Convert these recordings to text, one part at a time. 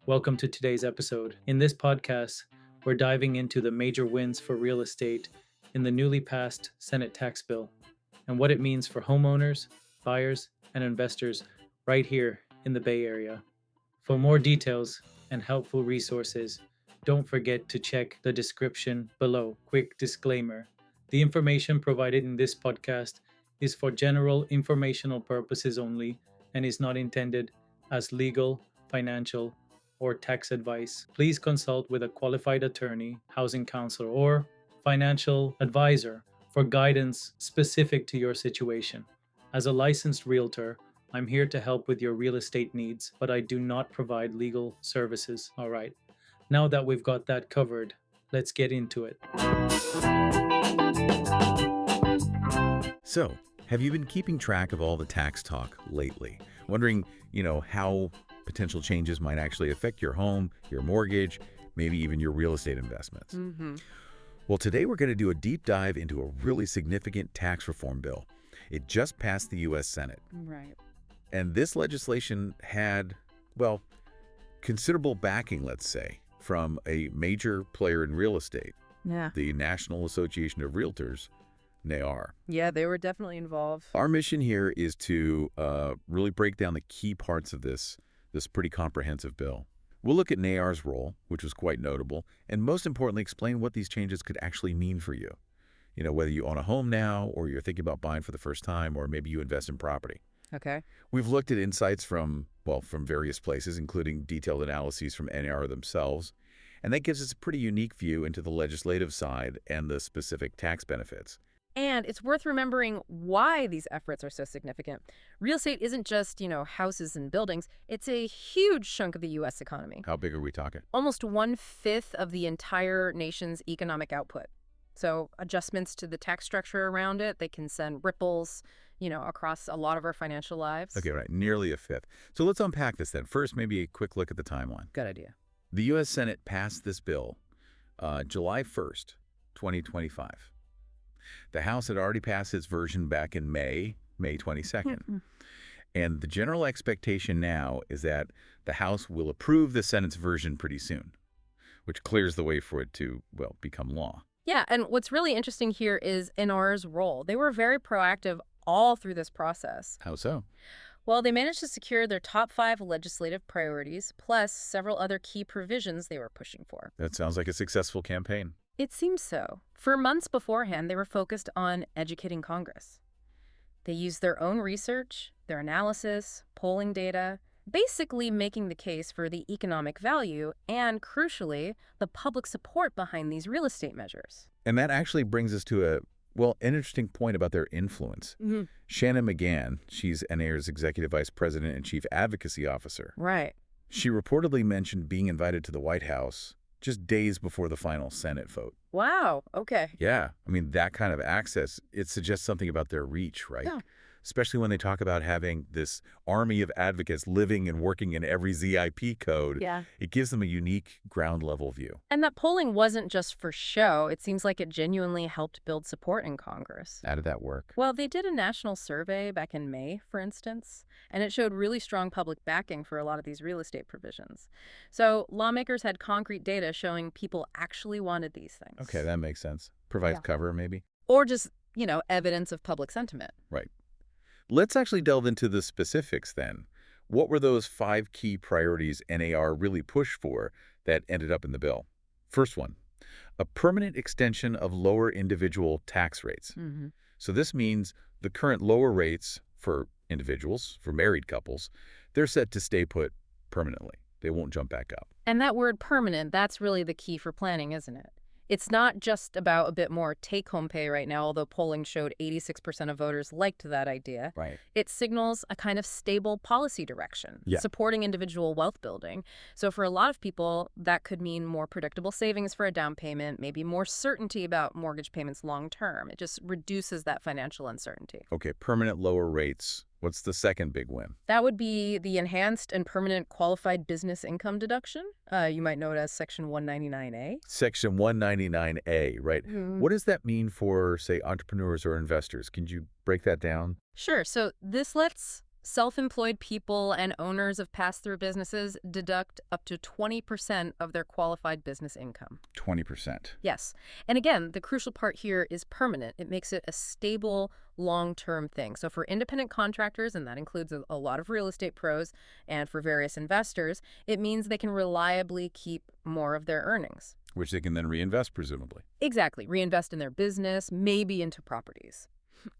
Welcome to today's episode. In this podcast, we're diving into the major wins for real estate in the newly passed Senate tax bill and what it means for homeowners, buyers, and investors right here in the Bay Area. For more details and helpful resources, don't forget to check the description below. Quick disclaimer: the information provided in this podcast is for general informational purposes only and is not intended as legal, financial, or tax advice. Please consult with a qualified attorney, housing counselor, or financial advisor for guidance specific to your situation. As a licensed realtor, I'm here to help with your real estate needs, but I do not provide legal services. All right, now that we've got that covered, let's get into it. So, have you been keeping track of all the tax talk lately? Wondering, how potential changes might actually affect your home, your mortgage, maybe even your real estate investments? Well, today we're going to do a deep dive into a really significant tax reform bill. It just passed the U.S. Senate. Right. And this legislation had, considerable backing, let's say, from a major player in real estate, Yeah. the National Association of Realtors, NAR. Yeah, they were definitely involved. Our mission here is to really break down the key parts of this pretty comprehensive bill. We'll look at NAR's role, which was quite notable, and most importantly, explain what these changes could actually mean for you. Whether you own a home now, or you're thinking about buying for the first time, or maybe you invest in property. Okay. We've looked at insights from various places, including detailed analyses from NAR themselves, and that gives us a pretty unique view into the legislative side and the specific tax benefits. And it's worth remembering why these efforts are so significant. Real estate isn't just, houses and buildings. It's a huge chunk of the U.S. economy. How big are we talking? Almost 1/5 of the entire nation's economic output. So adjustments to the tax structure around it, they can send ripples, across a lot of our financial lives. Okay, right. Nearly a fifth. So let's unpack this then. First, maybe a quick look at the timeline. Good idea. The U.S. Senate passed this bill July 1st, 2025. The House had already passed its version back in May 22nd. And the general expectation now is that the House will approve the Senate's version pretty soon, which clears the way for it to, become law. Yeah, and what's really interesting here is NR's role. They were very proactive all through this process. How so? Well, they managed to secure their top 5 legislative priorities, plus several other key provisions they were pushing for. That sounds like a successful campaign. It seems so. For months beforehand, they were focused on educating Congress. They used their own research, their analysis, polling data, basically making the case for the economic value and, crucially, the public support behind these real estate measures. And that actually brings us to an interesting point about their influence. Shannon McGann, she's NAR's Executive Vice President and Chief Advocacy Officer. Right. She reportedly mentioned being invited to the White House just days before the final Senate vote. Wow. Okay. Yeah. That kind of access, it suggests something about their reach, right? Yeah. Especially when they talk about having this army of advocates living and working in every ZIP code. Yeah. It gives them a unique ground-level view. And that polling wasn't just for show. It seems like it genuinely helped build support in Congress. How did that work? Well, they did a national survey back in May, for instance, and it showed really strong public backing for a lot of these real estate provisions. So lawmakers had concrete data showing people actually wanted these things. Okay, that makes sense. Provides Yeah. cover, maybe? Or just, evidence of public sentiment. Right. Let's actually delve into the specifics then. What were those 5 key priorities NAR really pushed for that ended up in the bill? First one, a permanent extension of lower individual tax rates. So this means the current lower rates for individuals, for married couples, they're set to stay put permanently. They won't jump back up. And that word permanent, that's really the key for planning, isn't it? It's not just about a bit more take-home pay right now, although polling showed 86% of voters liked that idea. Right. It signals a kind of stable policy direction, supporting individual wealth building. So for a lot of people, that could mean more predictable savings for a down payment, maybe more certainty about mortgage payments long term. It just reduces that financial uncertainty. Okay, permanent lower rates. What's the second big win? That would be the enhanced and permanent qualified business income deduction. You might know it as Section 199A. Section 199A, right. What does that mean for, say, entrepreneurs or investors? Can you break that down? Sure. So this lets Self-employed people and owners of pass-through businesses deduct up to 20% of their qualified business income. 20%. Yes. And again, the crucial part here is permanent. It makes it a stable, long-term thing. So for independent contractors, and that includes a lot of real estate pros, and for various investors, it means they can reliably keep more of their earnings. Which they can then reinvest, presumably. Exactly. Reinvest in their business, maybe into properties.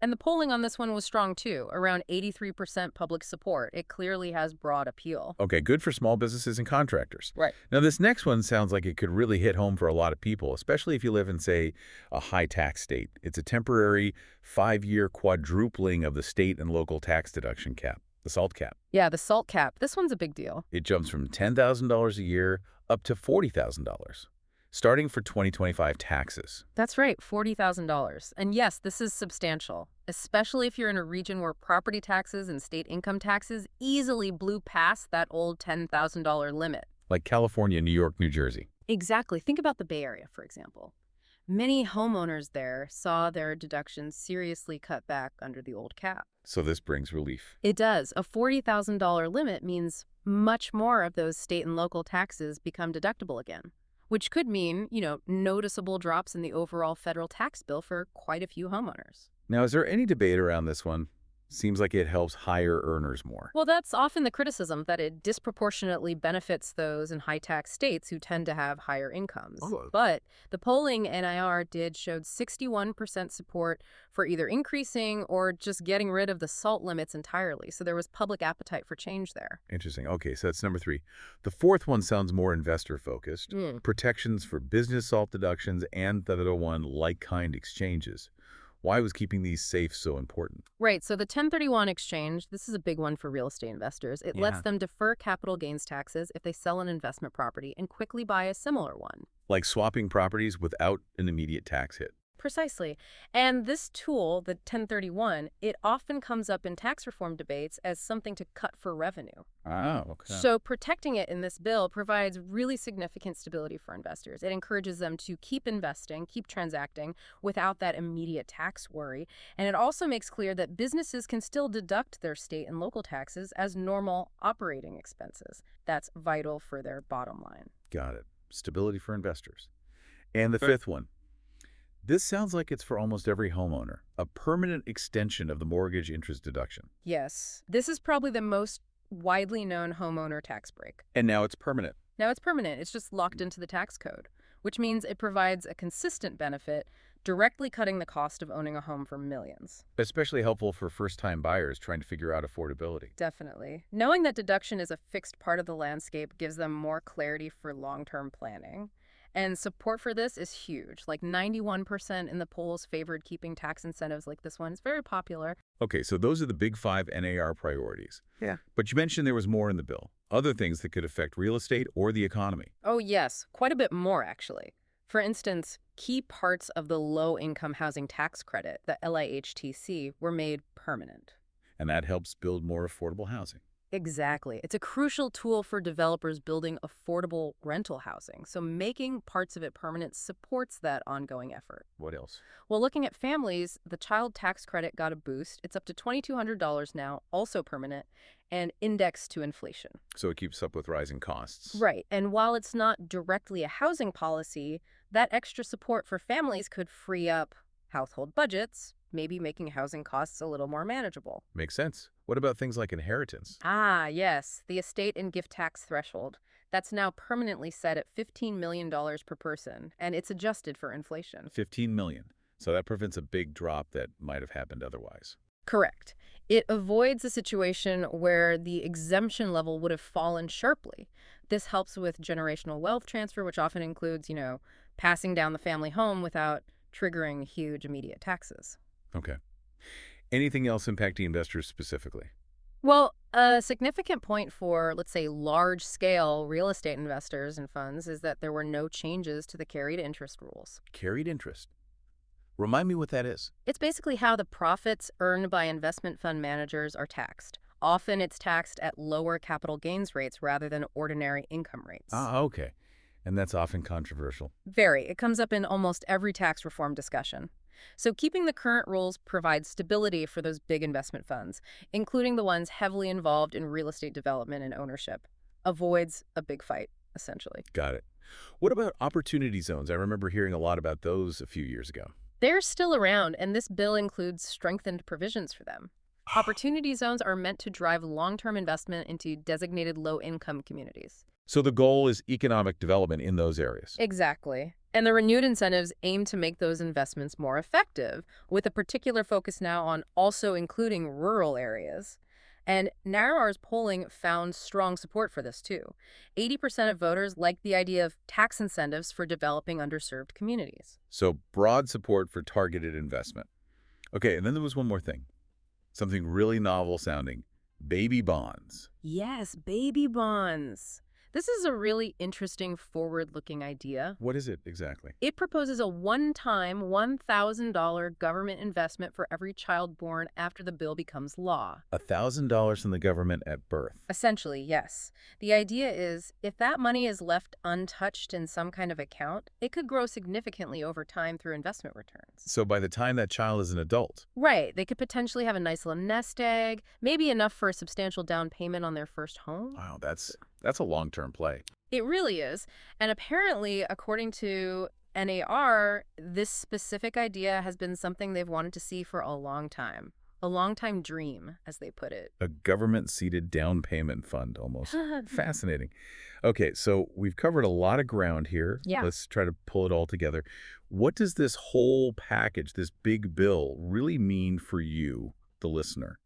And the polling on this one was strong, too, around 83% public support. It clearly has broad appeal. Okay, good for small businesses and contractors. Right. Now, this next one sounds like it could really hit home for a lot of people, especially if you live in, say, a high-tax state. It's a temporary 5-year quadrupling of the state and local tax deduction cap, the SALT cap. Yeah, the SALT cap. This one's a big deal. It jumps from $10,000 a year up to $40,000. Starting for 2025 taxes. That's right, $40,000. And yes, this is substantial, especially if you're in a region where property taxes and state income taxes easily blew past that old $10,000 limit. Like California, New York, New Jersey. Exactly. Think about the Bay Area, for example. Many homeowners there saw their deductions seriously cut back under the old cap. So this brings relief. It does. A $40,000 limit means much more of those state and local taxes become deductible again, which could mean, noticeable drops in the overall federal tax bill for quite a few homeowners. Now, is there any debate around this one? Seems like it helps higher earners more. Well, that's often the criticism, that it disproportionately benefits those in high-tax states who tend to have higher incomes. Oh. But the polling NIR did showed 61% support for either increasing or just getting rid of the SALT limits entirely. So there was public appetite for change there. Interesting. Okay, so that's number 3. The fourth one sounds more investor-focused. Protections for business SALT deductions and the other one, like-kind exchanges. Why was keeping these safe so important? Right. So the 1031 exchange, this is a big one for real estate investors. It lets them defer capital gains taxes if they sell an investment property and quickly buy a similar one. Like swapping properties without an immediate tax hit. Precisely. And this tool, the 1031, it often comes up in tax reform debates as something to cut for revenue. Oh, okay. So protecting it in this bill provides really significant stability for investors. It encourages them to keep investing, keep transacting without that immediate tax worry. And it also makes clear that businesses can still deduct their state and local taxes as normal operating expenses. That's vital for their bottom line. Got it. Stability for investors. And the fifth one. This sounds like it's for almost every homeowner, a permanent extension of the mortgage interest deduction. Yes. This is probably the most widely known homeowner tax break. And now it's permanent. Now it's permanent. It's just locked into the tax code, which means it provides a consistent benefit, directly cutting the cost of owning a home for millions. Especially helpful for first-time buyers trying to figure out affordability. Definitely. Knowing that deduction is a fixed part of the landscape gives them more clarity for long-term planning. And support for this is huge. Like 91% in the polls favored keeping tax incentives like this one. It's very popular. Okay, so those are the big 5 NAR priorities. Yeah. But you mentioned there was more in the bill. Other things that could affect real estate or the economy. Oh, yes. Quite a bit more, actually. For instance, key parts of the low-income housing tax credit, the LIHTC, were made permanent. And that helps build more affordable housing. Exactly. It's a crucial tool for developers building affordable rental housing. So making parts of it permanent supports that ongoing effort. What else? Well, looking at families, the child tax credit got a boost. It's up to $2,200 now, also permanent, and indexed to inflation. So it keeps up with rising costs. Right. And while it's not directly a housing policy, that extra support for families could free up household budgets, maybe making housing costs a little more manageable. Makes sense. What about things like inheritance? Ah, yes, the estate and gift tax threshold. That's now permanently set at $15 million per person, and it's adjusted for inflation. $15 million. So that prevents a big drop that might have happened otherwise. Correct. It avoids a situation where the exemption level would have fallen sharply. This helps with generational wealth transfer, which often includes, passing down the family home without triggering huge immediate taxes. Okay. Anything else impacting investors specifically? Well, a significant point for, let's say, large-scale real estate investors and funds is that there were no changes to the carried interest rules. Carried interest. Remind me what that is. It's basically how the profits earned by investment fund managers are taxed. Often it's taxed at lower capital gains rates rather than ordinary income rates. Ah, okay. And that's often controversial. Very. It comes up in almost every tax reform discussion. So keeping the current rules provides stability for those big investment funds, including the ones heavily involved in real estate development and ownership. Avoids a big fight, essentially. Got it. What about opportunity zones? I remember hearing a lot about those a few years ago. They're still around, and this bill includes strengthened provisions for them. Opportunity zones are meant to drive long-term investment into designated low-income communities. So the goal is economic development in those areas. Exactly. And the renewed incentives aim to make those investments more effective, with a particular focus now on also including rural areas. And NARAR's polling found strong support for this, too. 80% of voters like the idea of tax incentives for developing underserved communities. So broad support for targeted investment. Okay, and then there was one more thing. Something really novel sounding. Baby bonds. Yes, baby bonds. This is a really interesting forward-looking idea. What is it exactly? It proposes a one-time $1,000 government investment for every child born after the bill becomes law. $1,000 from the government at birth. Essentially, yes. The idea is, if that money is left untouched in some kind of account, it could grow significantly over time through investment returns. So by the time that child is an adult. Right. They could potentially have a nice little nest egg, maybe enough for a substantial down payment on their first home. Wow, that's a long-term play. It really is. And apparently, according to NAR, this specific idea has been something they've wanted to see for a long time. A long-time dream, as they put it. A government-seated down payment fund, almost. Fascinating. Okay, so we've covered a lot of ground here. Yeah. Let's try to pull it all together. What does this whole package, this big bill, really mean for you, the listener?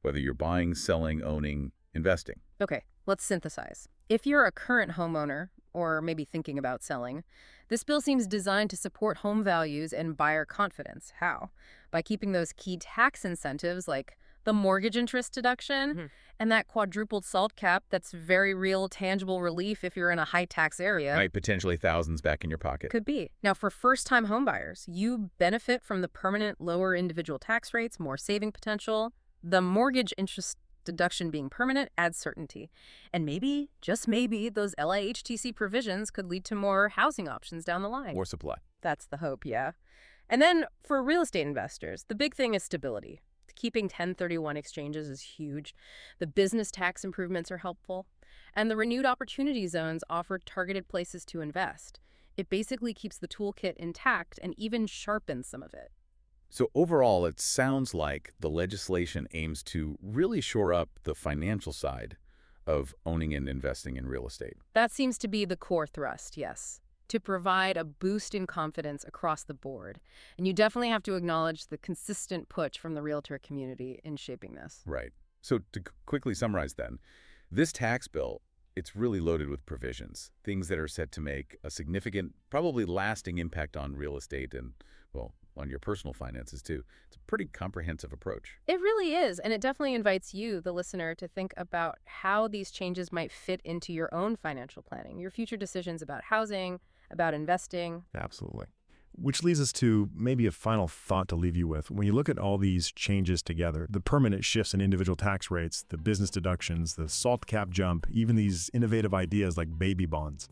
Whether you're buying, selling, owning, investing. Okay, let's synthesize. If you're a current homeowner, or maybe thinking about selling, this bill seems designed to support home values and buyer confidence. How? By keeping those key tax incentives like the mortgage interest deduction and that quadrupled SALT cap that's very real, tangible relief if you're in a high-tax area. Right, potentially thousands back in your pocket. Could be. Now, for first-time homebuyers, you benefit from the permanent lower individual tax rates, more saving potential. The mortgage interest deduction being permanent adds certainty. And maybe, just maybe, those LIHTC provisions could lead to more housing options down the line. More supply. That's the hope, yeah. And then for real estate investors, the big thing is stability. Keeping 1031 exchanges is huge. The business tax improvements are helpful. And the renewed opportunity zones offer targeted places to invest. It basically keeps the toolkit intact and even sharpens some of it. So overall, it sounds like the legislation aims to really shore up the financial side of owning and investing in real estate. That seems to be the core thrust, yes. To provide a boost in confidence across the board. And you definitely have to acknowledge the consistent push from the realtor community in shaping this. Right. So to quickly summarize then, this tax bill, it's really loaded with provisions, things that are set to make a significant, probably lasting impact on real estate and, well, on your personal finances too. It's a pretty comprehensive approach. It really is, and it definitely invites you, the listener, to think about how these changes might fit into your own financial planning, your future decisions about housing, about investing. Absolutely. Which leads us to maybe a final thought to leave you with. When you look at all these changes together, the permanent shifts in individual tax rates, the business deductions, the SALT cap jump, even these innovative ideas like baby bonds,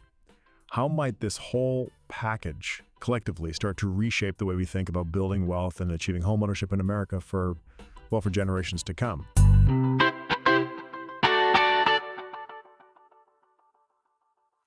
how might this whole package collectively start to reshape the way we think about building wealth and achieving homeownership in America for generations to come?